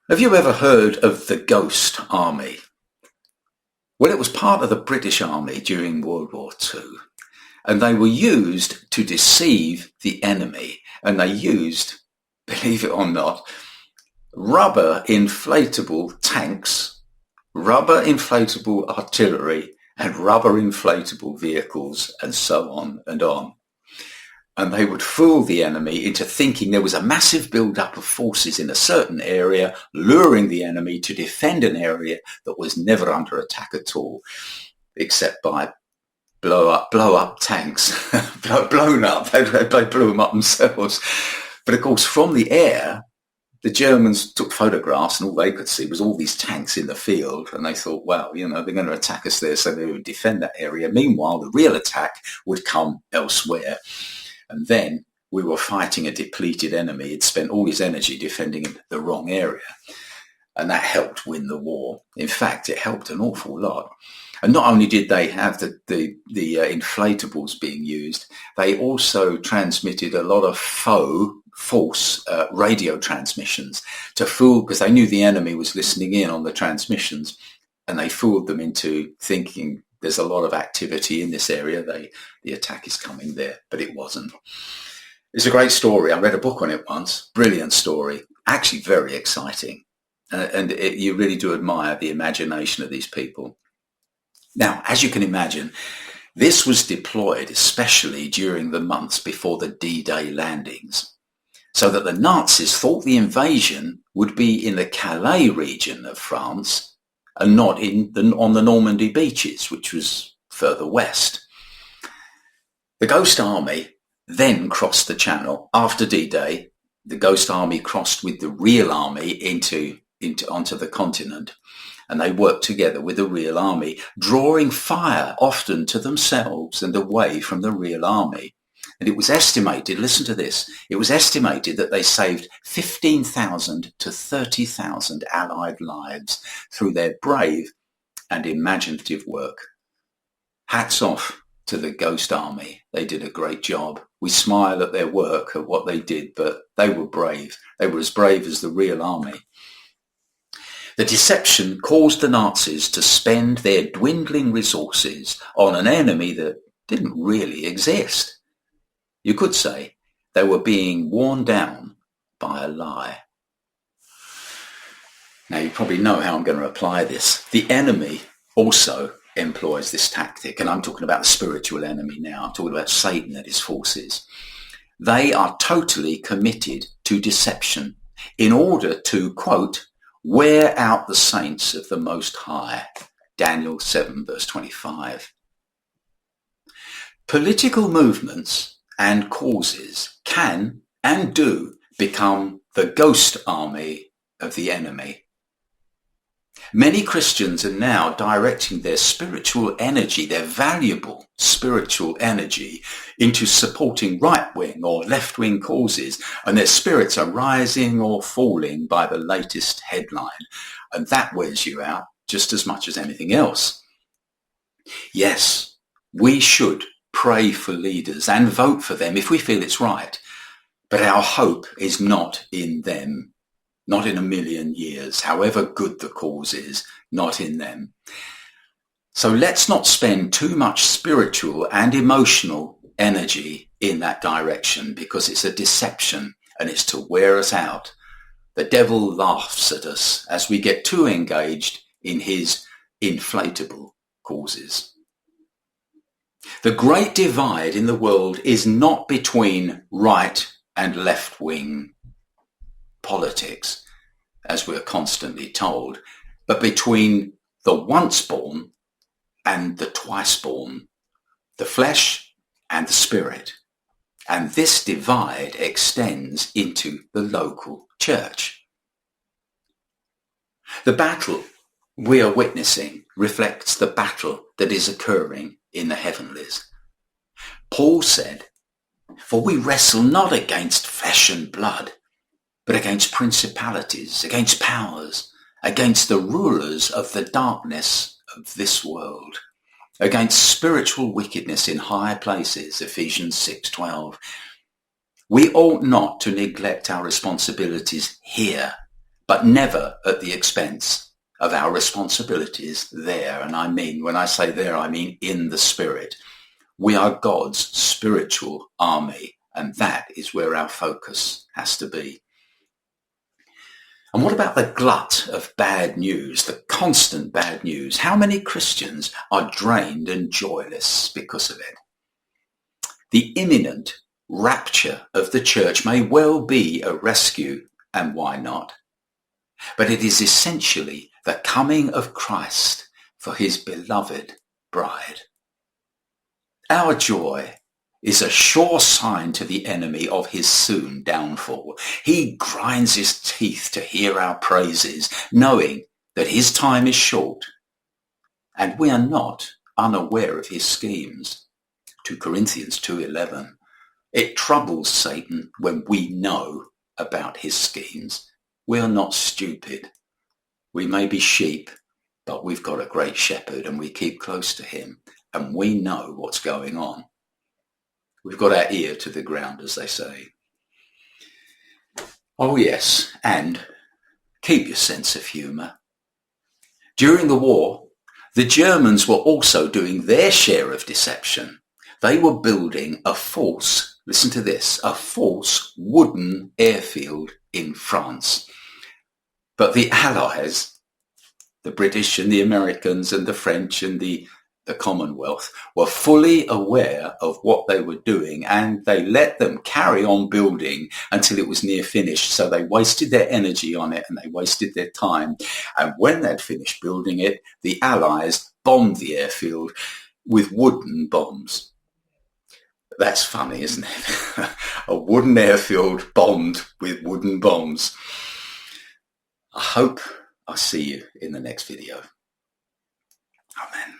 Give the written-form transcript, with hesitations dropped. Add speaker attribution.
Speaker 1: Have you ever heard of the Ghost Army? Well, it was part of the British Army during World War II, and they were used to deceive the enemy, and they used, believe it or not, rubber inflatable tanks, rubber inflatable artillery, and rubber inflatable vehicles, and so on and on. And they would fool the enemy into thinking there was a massive build-up of forces in a certain area, luring the enemy to defend an area that was never under attack at all, except by blow up tanks, blown up. They blew them up themselves. But of course, from the air, the Germans took photographs, and all they could see was all these tanks in the field, and they thought, well, they're going to attack us there, so they would defend that area. Meanwhile, the real attack would come elsewhere. And then we were fighting a depleted enemy. He'd spent all his energy defending the wrong area. And that helped win the war. In fact, it helped an awful lot. And not only did they have the inflatables being used, they also transmitted a lot of false radio transmissions to fool, because they knew the enemy was listening in on the transmissions, and they fooled them into thinking there's a lot of activity in this area. The attack is coming there, but it wasn't. It's a great story. I read a book on it once. Brilliant story. Actually very exciting. You really do admire the imagination of these people. Now, as you can imagine, this was deployed especially during the months before the D-Day landings, so that the Nazis thought the invasion would be in the Calais region of France and not on the Normandy beaches, which was further west. The Ghost Army then crossed the Channel. After D-Day, the Ghost Army crossed with the real army onto the continent, and they worked together with the real army, drawing fire often to themselves and away from the real army. And it was estimated, listen to this, it was estimated that they saved 15,000 to 30,000 Allied lives through their brave and imaginative work. Hats off to the Ghost Army. They did a great job. We smile at their work, at what they did, but they were brave. They were as brave as the real army. The deception caused the Nazis to spend their dwindling resources on an enemy that didn't really exist. You could say they were being worn down by a lie. Now, you probably know how I'm going to apply this. The enemy also employs this tactic, and I'm talking about the spiritual enemy now. I'm talking about Satan and his forces. They are totally committed to deception in order to, quote, wear out the saints of the Most High. Daniel 7, verse 25. Political movements and causes can and do become the ghost army of the enemy. Many Christians are now directing their spiritual energy, their valuable spiritual energy, into supporting right-wing or left-wing causes, and their spirits are rising or falling by the latest headline. And that wears you out just as much as anything else. Yes, we should pray for leaders and vote for them if we feel it's right. But our hope is not in them, not in a million years, however good the cause is, not in them. So let's not spend too much spiritual and emotional energy in that direction, because it's a deception and it's to wear us out. The devil laughs at us as we get too engaged in his inflatable causes. The great divide in the world is not between right and left-wing politics, as we're constantly told, but between the once-born and the twice-born, the flesh and the spirit. And this divide extends into the local church. The battle we are witnessing reflects the battle that is occurring in the heavenlies. Paul said, "For we wrestle not against flesh and blood, but against principalities, against powers, against the rulers of the darkness of this world, against spiritual wickedness in high places," Ephesians 6:12. We ought not to neglect our responsibilities here, but never at the expense of our responsibilities there. And I mean, when I say there, I mean in the spirit. We are God's spiritual army, and that is where our focus has to be. And what about the glut of bad news, the constant bad news? How many Christians are drained and joyless because of it? The imminent rapture of the church may well be a rescue, and why not? But it is essentially the coming of Christ for his beloved bride. Our joy is a sure sign to the enemy of his soon downfall. He grinds his teeth to hear our praises, knowing that his time is short, and we are not unaware of his schemes. 2 Corinthians 2:11. It troubles Satan when we know about his schemes. We are not stupid. We may be sheep, but we've got a great shepherd and we keep close to him and we know what's going on. We've got our ear to the ground, as they say. Oh yes, and keep your sense of humour. During the war, the Germans were also doing their share of deception. They were building a false, listen to this, a false wooden airfield in France. But the Allies, the British and the Americans and the French and the Commonwealth, were fully aware of what they were doing, and they let them carry on building until it was near finished. So they wasted their energy on it and they wasted their time. And when they'd finished building it, the Allies bombed the airfield with wooden bombs. That's funny, isn't it? A wooden airfield bombed with wooden bombs. I hope I see you in the next video. Amen.